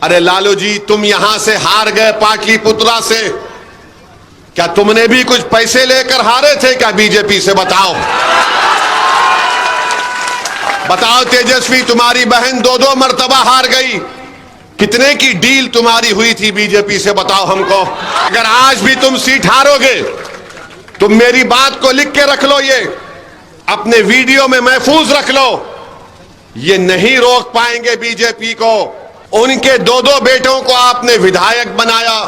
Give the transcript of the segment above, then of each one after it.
अरे लालू जी, तुम यहां से हार गए पाटलिपुत्रा से, क्या तुमने भी कुछ पैसे लेकर हारे थे क्या बीजेपी से? बताओ बताओ। तेजस्वी, तुम्हारी बहन 2-2 मर्तबा हार गई, कितने की डील तुम्हारी हुई थी बीजेपी से? बताओ हमको। अगर आज भी तुम सीट हारोगे, तुम मेरी बात को लिख के रख लो, ये अपने वीडियो में महफूज रख लो, ये नहीं रोक पाएंगे बीजेपी को। उनके 2-2 बेटों को आपने विधायक बनाया,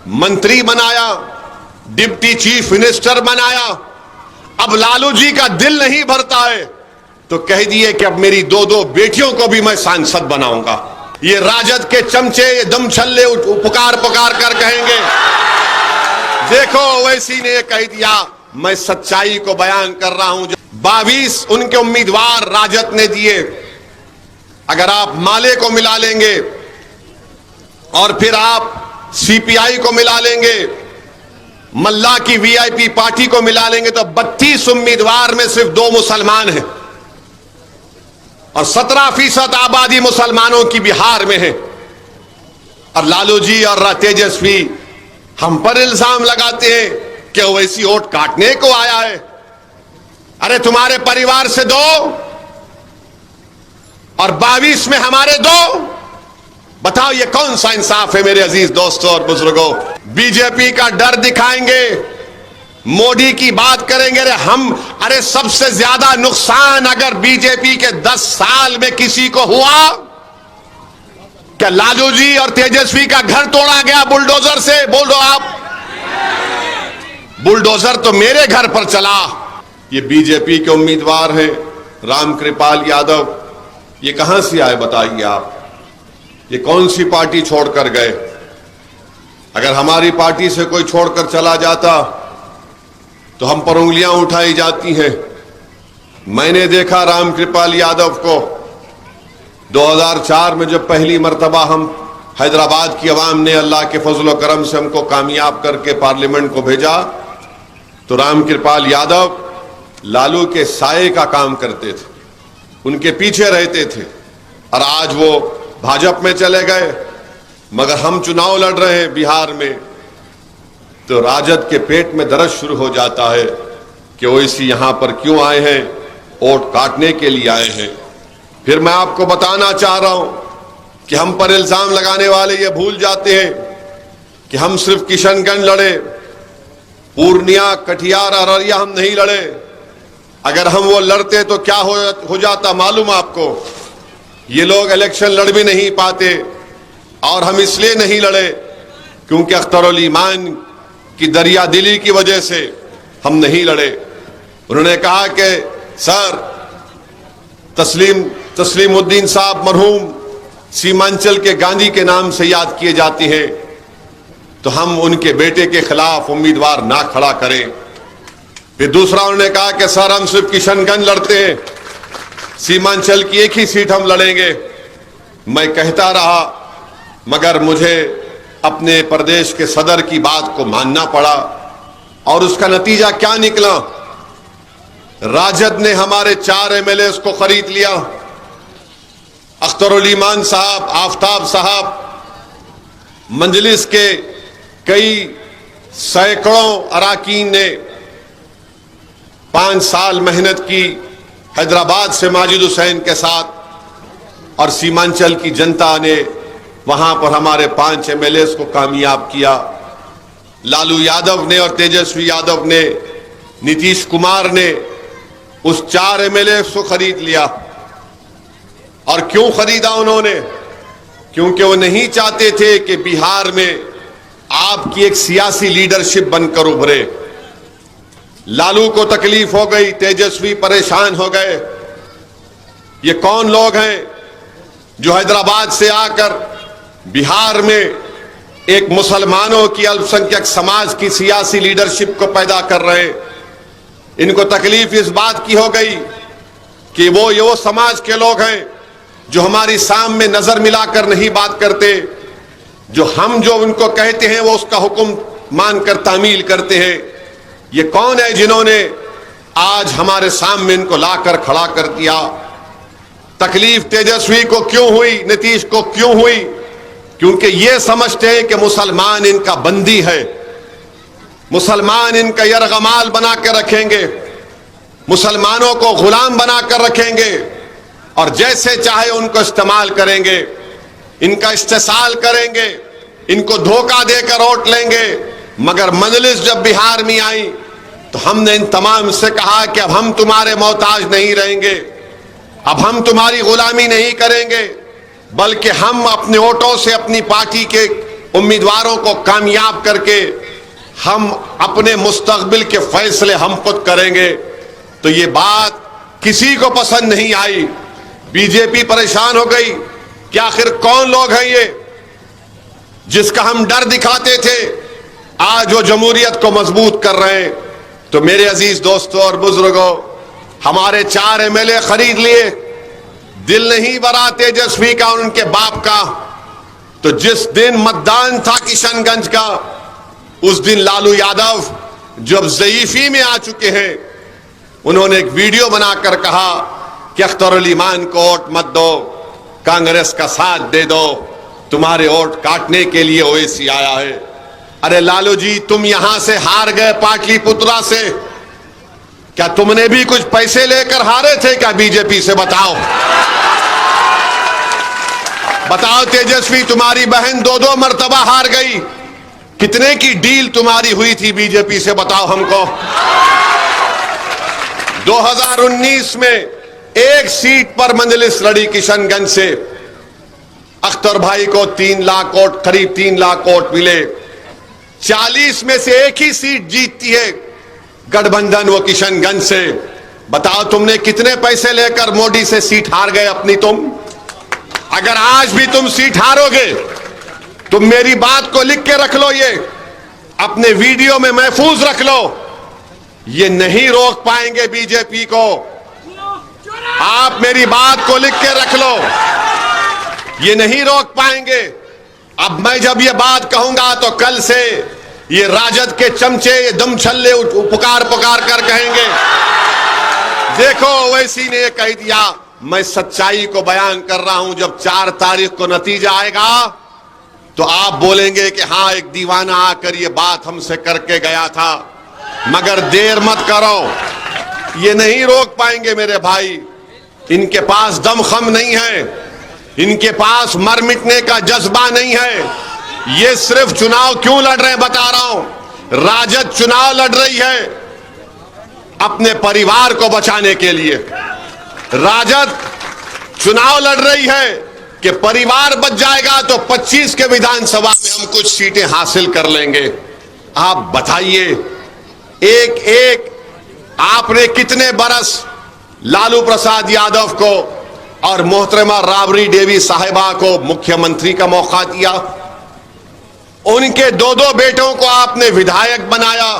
मंत्री बनाया, डिप्टी चीफ मिनिस्टर बनाया। अब लालू जी का दिल नहीं भरता है तो कह दिए कि अब मेरी 2-2 बेटियों को भी मैं सांसद बनाऊंगा। ये राजद के चमचे, ये दमछल्ले पुकार पुकार कर कहेंगे। देखो, ओवैसी ने कह दिया, मैं सच्चाई को बयान कर रहा हूं। 22 उनके उम्मीदवार राजद ने दिए। अगर आप माले को मिला लेंगे और फिर आप सीपीआई को मिला लेंगे, मल्ला की वीआईपी पार्टी को मिला लेंगे, तो 32 उम्मीदवार में सिर्फ 2 मुसलमान हैं और 17% आबादी मुसलमानों की बिहार में है। और लालू जी और तेजस्वी हम पर इल्जाम लगाते हैं कि ओवैसी वोट काटने को आया है। अरे तुम्हारे परिवार से 2 और 22 में हमारे 2, बताओ ये कौन सा इंसाफ है मेरे अजीज दोस्तों और बुजुर्गों? बीजेपी का डर दिखाएंगे, मोदी की बात करेंगे। अरे सबसे ज्यादा नुकसान अगर बीजेपी के 10 साल में किसी को हुआ, क्या लालू जी और तेजस्वी का घर तोड़ा गया बुलडोजर से? बोल दो आप। बुलडोजर तो मेरे घर पर चला। ये बीजेपी के उम्मीदवार हैं रामकृपाल यादव, ये कहां से आए बताइए आप? ये कौन सी पार्टी छोड़कर गए? अगर हमारी पार्टी से कोई छोड़कर चला जाता तो हम पर उंगलियां उठाई जाती हैं। मैंने देखा रामकृपाल यादव को 2004 में जब पहली मर्तबा हम हैदराबाद की आवाम ने अल्लाह के फजल करम से हमको कामयाब करके पार्लियामेंट को भेजा, तो रामकृपाल यादव लालू के साये का काम करते थे, उनके पीछे रहते थे। और आज वो भाजपा में चले गए, मगर हम चुनाव लड़ रहे हैं बिहार में, तो राजद के पेट में दर्द शुरू हो जाता है कि ओवैसी यहां पर क्यों आए हैं? वोट काटने के लिए आए हैं। फिर मैं आपको बताना चाह रहा हूं कि हम पर इल्जाम लगाने वाले ये भूल जाते हैं कि हम सिर्फ किशनगंज लड़े, पूर्णिया, कटिहार, अररिया हम नहीं लड़े। अगर हम वो लड़ते तो क्या हो जाता मालूम आपको? ये लोग इलेक्शन लड़ भी नहीं पाते। और हम इसलिए नहीं लड़े क्योंकि अख्तरुल ईमान की दरिया दिली की वजह से हम नहीं लड़े। उन्होंने कहा कि सर, तस्लीमुद्दीन साहब मरहूम सीमांचल के गांधी के नाम से याद किए जाते हैं, तो हम उनके बेटे के खिलाफ उम्मीदवार ना खड़ा करें। फिर दूसरा उन्होंने कहा कि सर, हम सिर्फ किशनगंज लड़ते हैं, सीमांचल की एक ही सीट हम लड़ेंगे। मैं कहता रहा, मगर मुझे अपने प्रदेश के सदर की बात को मानना पड़ा। और उसका नतीजा क्या निकला? राजद ने हमारे 4 एमएलए को खरीद लिया। अख्तरुल ईमान साहब, आफताब साहब, मंजलिस के कई सैकड़ों अराकीन ने 5 साल मेहनत की हैदराबाद से माजिद हुसैन के साथ, और सीमांचल की जनता ने वहां पर हमारे 5 एमएलए को कामयाब किया। लालू यादव ने और तेजस्वी यादव ने, नीतीश कुमार ने उस 4 एमएलए को खरीद लिया। और क्यों खरीदा उन्होंने? क्योंकि वो नहीं चाहते थे कि बिहार में आपकी एक सियासी लीडरशिप बनकर उभरे। लालू को तकलीफ हो गई, तेजस्वी परेशान हो गए। ये कौन लोग हैं जो हैदराबाद से आकर बिहार में एक मुसलमानों की अल्पसंख्यक समाज की सियासी लीडरशिप को पैदा कर रहे हैं? इनको तकलीफ इस बात की हो गई कि वो समाज के लोग हैं जो हमारी सामने नजर मिलाकर नहीं बात करते, जो उनको कहते हैं वो उसका हुक्म मानकर तामील करते हैं। ये कौन है जिन्होंने आज हमारे सामने इनको लाकर खड़ा कर दिया? तकलीफ तेजस्वी को क्यों हुई, नीतीश को क्यों हुई? क्योंकि ये समझते हैं कि मुसलमान इनका बंदी है, मुसलमान इनका यरगमाल बना कर रखेंगे, मुसलमानों को गुलाम बना कर रखेंगे और जैसे चाहे उनको इस्तेमाल करेंगे, इनका इस्तेसाल करेंगे, इनको धोखा देकर वोट लेंगे। मगर मजलिस जब बिहार में आई तो हमने इन तमाम से कहा कि अब हम तुम्हारे मोहताज नहीं रहेंगे, अब हम तुम्हारी गुलामी नहीं करेंगे, बल्कि हम अपने वोटों से अपनी पार्टी के उम्मीदवारों को कामयाब करके हम अपने मुस्तकबिल के फैसले हम खुद करेंगे। तो ये बात किसी को पसंद नहीं आई। बीजेपी परेशान हो गई कि आखिर कौन लोग हैं ये जिसका हम डर दिखाते थे, आज वो जमहूरियत को मजबूत कर रहे हैं। तो मेरे अजीज दोस्तों और बुजुर्गों, हमारे 4 एमएलए खरीद लिए, दिल नहीं भरा तेजस्वी का और उनके बाप का। तो जिस दिन मतदान था किशनगंज का, उस दिन लालू यादव जो अब ज़ईफी में आ चुके हैं, उन्होंने एक वीडियो बनाकर कहा कि अख्तरुल ईमान को वोट मत दो, कांग्रेस का साथ दे दो, तुम्हारे वोट काटने के लिए ओवैसी आया है। अरे लालू जी, तुम यहां से हार गए पाटलिपुत्रा से, क्या तुमने भी कुछ पैसे लेकर हारे थे क्या बीजेपी से? बताओ बताओ तेजस्वी, तुम्हारी बहन 2-2 मर्तबा हार गई, कितने की डील तुम्हारी हुई थी बीजेपी से? बताओ हमको। 2019 में 1 सीट पर मजलिस लड़ी किशनगंज से, अख्तर भाई को 3 लाख वोट, करीब 3 लाख वोट मिले। 40 में से 1 ही सीट जीतती है गठबंधन, वो किशनगंज से। बताओ तुमने कितने पैसे लेकर मोदी से सीट हार गए अपनी तुम? अगर आज भी तुम सीट हारोगे, तुम मेरी बात को लिख के रख लो, ये अपने वीडियो में महफूज रख लो, ये नहीं रोक पाएंगे बीजेपी को। आप मेरी बात को लिख के रख लो, ये नहीं रोक पाएंगे। अब मैं जब ये बात कहूंगा तो कल से ये राजद के चमचे, ये दम छल्ले पुकार पुकार कर कहेंगे, देखो ओवैसी ने कह दिया। मैं सच्चाई को बयान कर रहा हूं। जब 4 तारीख को नतीजा आएगा तो आप बोलेंगे कि हाँ, एक दीवाना आकर ये बात हमसे करके गया था। मगर देर मत करो, ये नहीं रोक पाएंगे मेरे भाई। इनके पास दमखम नहीं है, इनके पास मर मिटने का जज्बा नहीं है। ये सिर्फ चुनाव क्यों लड़ रहे हैं बता रहा हूं। राजद चुनाव लड़ रही है अपने परिवार को बचाने के लिए। राजद चुनाव लड़ रही है कि परिवार बच जाएगा तो 25 के विधानसभा में हम कुछ सीटें हासिल कर लेंगे। आप बताइए, एक एक आपने कितने बरस लालू प्रसाद यादव को और मोहतरमा राबड़ी देवी साहिबा को मुख्यमंत्री का मौका दिया। उनके 2-2 बेटों को आपने विधायक बनाया,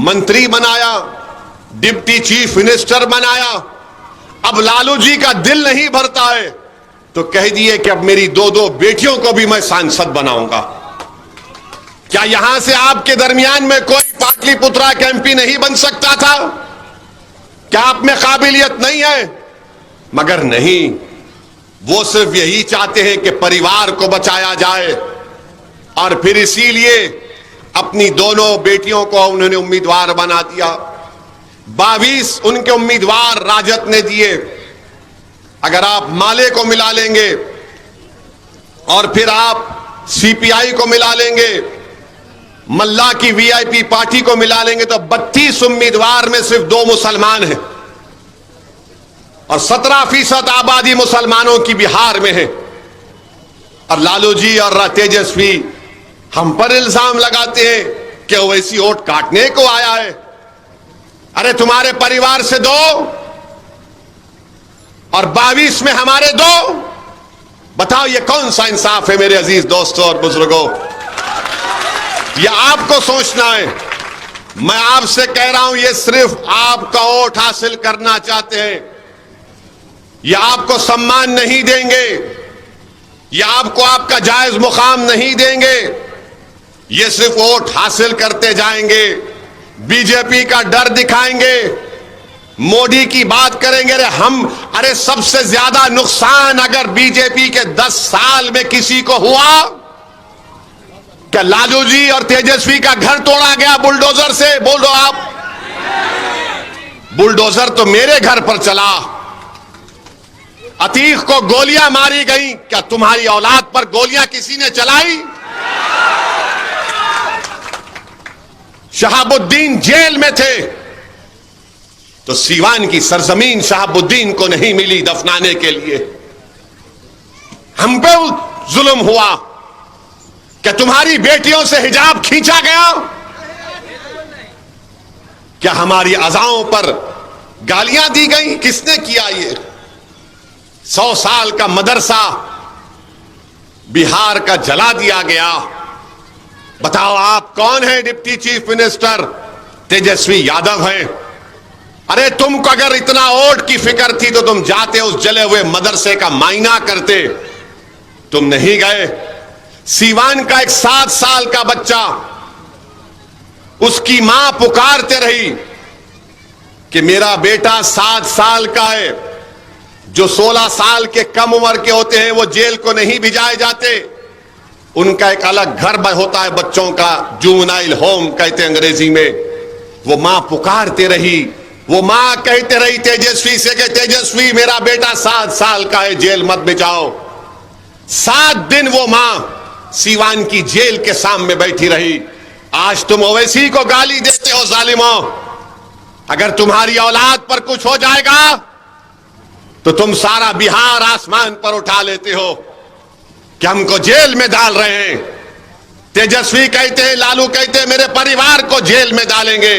मंत्री बनाया, डिप्टी चीफ मिनिस्टर बनाया। अब लालू जी का दिल नहीं भरता है तो कह दिए कि अब मेरी 2-2 बेटियों को भी मैं सांसद बनाऊंगा। क्या यहां से आपके दरमियान में कोई पाटलिपुत्रा का एमपी नहीं बन सकता था? क्या आप में काबिलियत नहीं है? मगर नहीं, वो सिर्फ यही चाहते हैं कि परिवार को बचाया जाए और फिर इसीलिए अपनी दोनों बेटियों को उन्होंने उम्मीदवार बना दिया। 22 उनके उम्मीदवार राजद ने दिए। अगर आप माले को मिला लेंगे और फिर आप सीपीआई को मिला लेंगे, मल्ला की वीआईपी पार्टी को मिला लेंगे तो 32 उम्मीदवार में सिर्फ 2 मुसलमान हैं और 17% आबादी मुसलमानों की बिहार में है। और लालू जी और तेजस्वी हम पर इल्जाम लगाते हैं कि ओवैसी वोट काटने को आया है। अरे तुम्हारे परिवार से 2 और 22 में हमारे 2। बताओ ये कौन सा इंसाफ है मेरे अजीज दोस्तों और बुजुर्गों? यह आपको सोचना है। मैं आपसे कह रहा हूं, ये सिर्फ आपका वोट हासिल करना चाहते हैं। ये आपको सम्मान नहीं देंगे, ये आपको आपका जायज मुकाम नहीं देंगे। ये सिर्फ वोट हासिल करते जाएंगे, बीजेपी का डर दिखाएंगे, मोदी की बात करेंगे। अरे सबसे ज्यादा नुकसान अगर बीजेपी के 10 साल में किसी को हुआ, क्या लालू जी और तेजस्वी का घर तोड़ा गया बुलडोजर से? बोलो आप। बुलडोजर तो मेरे घर पर चला। अतीक को गोलियां मारी गई, क्या तुम्हारी औलाद पर गोलियां किसी ने चलाई? शहाबुद्दीन जेल में थे तो सीवान की सरजमीन शहाबुद्दीन को नहीं मिली दफनाने के लिए। हम पे जुल्म हुआ। क्या तुम्हारी बेटियों से हिजाब खींचा गया? क्या हमारी अज़ाओं पर गालियां दी गई? किसने किया ये? 100 साल का मदरसा बिहार का जला दिया गया। बताओ आप कौन है deputy chief minister? Tejashwi Yadav है। अरे तुमको अगर इतना वोट की फिक्र थी तो तुम जाते उस जले हुए मदरसे का मायना करते। तुम नहीं गए। सीवान का एक 7 साल का बच्चा, उसकी मां पुकारते रही कि मेरा बेटा 7 साल का है। जो 16 साल के कम उम्र के होते हैं वो जेल को नहीं भिजाए जाते, उनका एक अलग घर होता है बच्चों का, जुवेनाइल होम कहते हैं अंग्रेजी में। वो मां पुकारते रही, वो मां कहते रही तेजस्वी से कि तेजस्वी मेरा बेटा 7 साल का है, जेल मत भिजाओ। 7 दिन वो मां सीवान की जेल के सामने बैठी रही। आज तुम ओवैसी को गाली देते हो जालिमों। अगर तुम्हारी औलाद पर कुछ हो जाएगा तो तुम सारा बिहार आसमान पर उठा लेते हो कि हमको जेल में डाल रहे हैं। तेजस्वी कहते हैं, लालू कहते हैं मेरे परिवार को जेल में डालेंगे।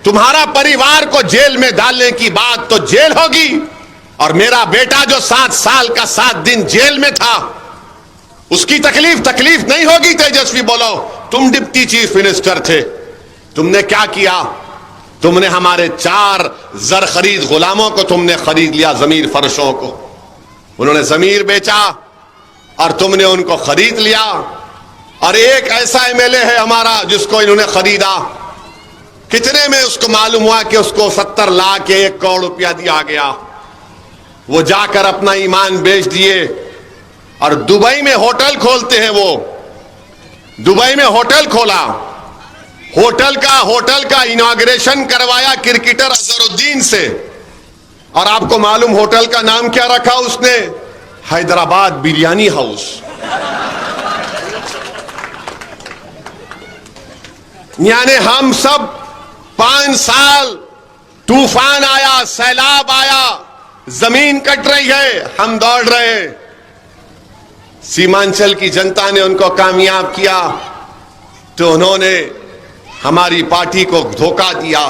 तुम्हारा परिवार को जेल में डालने की बात तो जेल होगी, और मेरा बेटा जो 7 साल का 7 दिन जेल में था उसकी तकलीफ नहीं होगी। तेजस्वी बोलो, तुम डिप्टी चीफ मिनिस्टर थे, तुमने क्या किया? तुमने हमारे 4 जर खरीद गुलामों को तुमने खरीद लिया, जमीर फरोशों को। उन्होंने जमीर बेचा और तुमने उनको खरीद लिया। और एक ऐसा एमएलए है हमारा जिसको इन्होंने खरीदा, कितने में उसको मालूम हुआ कि उसको 70 लाख या 1 करोड़ रुपया दिया गया। वो जाकर अपना ईमान बेच दिए और दुबई में होटल खोलते हैं। वो दुबई में होटल खोला, होटल का इनॉग्रेशन करवाया क्रिकेटर अजहरुद्दीन से। और आपको मालूम होटल का नाम क्या रखा उसने? हैदराबाद बिरयानी हाउस। यानी हम सब 5 साल तूफान आया, सैलाब आया, जमीन कट रही है, हम दौड़ रहे हैं। सीमांचल की जनता ने उनको कामयाब किया तो उन्होंने हमारी पार्टी को धोखा दिया।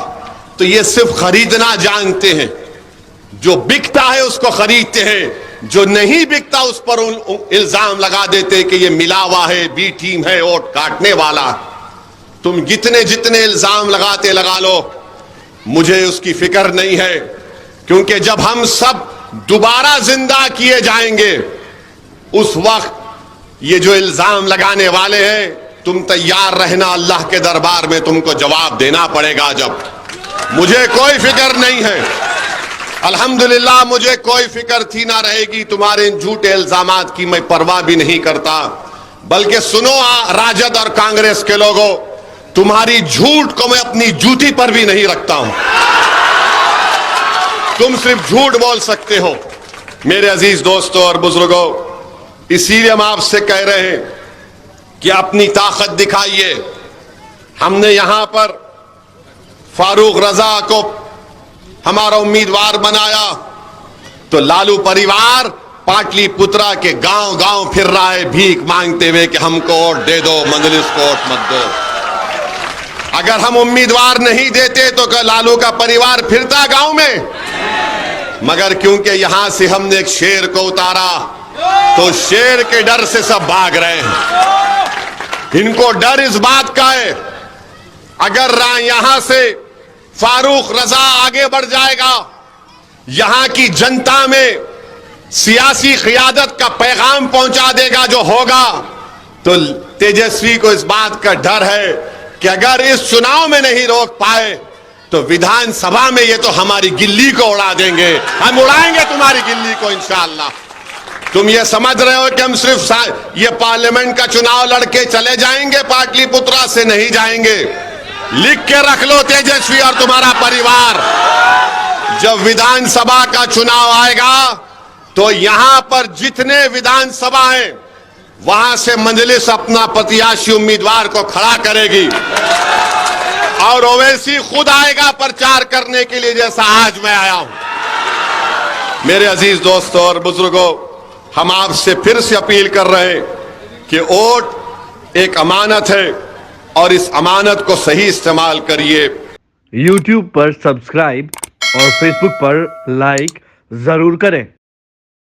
तो ये सिर्फ खरीदना जानते हैं, जो बिकता है उसको खरीदते हैं, जो नहीं बिकता उस पर इल्जाम लगा देते कि ये मिला हुआ है, बी टीम है, वोट काटने वाला। तुम जितने इल्जाम लगाते लगा लो, मुझे उसकी फिक्र नहीं है, क्योंकि जब हम सब दोबारा जिंदा किए जाएंगे उस वक्त ये जो इल्जाम लगाने वाले हैं, तुम तैयार रहना, अल्लाह के दरबार में तुमको जवाब देना पड़ेगा। जब मुझे कोई फिक्र नहीं है, अल्हम्दुलिल्लाह मुझे कोई फिक्र थी ना रहेगी। तुम्हारे झूठे इल्जामात की मैं परवाह भी नहीं करता। बल्कि सुनो राजद और कांग्रेस के लोगों, तुम्हारी झूठ को मैं अपनी जूती पर भी नहीं रखता हूं। तुम सिर्फ झूठ बोल सकते हो। मेरे अजीज दोस्तों और बुजुर्गों, इसीलिए हम आपसे कह रहे हैं कि अपनी ताकत दिखाइए। हमने यहां पर फारूक रजा को हमारा उम्मीदवार बनाया तो लालू परिवार पाटलिपुत्रा के गांव गांव फिर रहा है भीख मांगते हुए कि हमको वोट दे दो, मजलिस को वोट मत दो। अगर हम उम्मीदवार नहीं देते तो क्या लालू का परिवार फिरता गांव में? मगर क्योंकि यहां से हमने एक शेर को उतारा तो शेर के डर से सब भाग रहे हैं। इनको डर इस बात का है, अगर यहां से फारूक रजा आगे बढ़ जाएगा, यहां की जनता में सियासी क़ियादत का पैगाम पहुंचा देगा जो होगा, तो तेजस्वी को इस बात का डर है कि अगर इस चुनाव में नहीं रोक पाए तो विधानसभा में ये तो हमारी गिल्ली को उड़ा देंगे, हम उड़ाएंगे तुम्हारी गिल्ली को इंशाअल्लाह। तुम ये समझ रहे हो कि हम सिर्फ ये पार्लियामेंट का चुनाव लड़के चले जाएंगे, पाटलिपुत्रा से नहीं जाएंगे। लिख के रख लो तेजस्वी और तुम्हारा परिवार, जब विधानसभा का चुनाव आएगा तो यहां पर जितने विधानसभा हैं वहां से मजलिस अपना प्रत्याशी उम्मीदवार को खड़ा करेगी और ओवैसी खुद आएगा प्रचार करने के लिए, जैसा आज मैं आया हूं। मेरे अजीज दोस्तों और बुजुर्गों, हम आपसे फिर से अपील कर रहे हैं कि वोट एक अमानत है और इस अमानत को सही इस्तेमाल करिए। YouTube पर सब्सक्राइब और Facebook पर लाइक जरूर करें।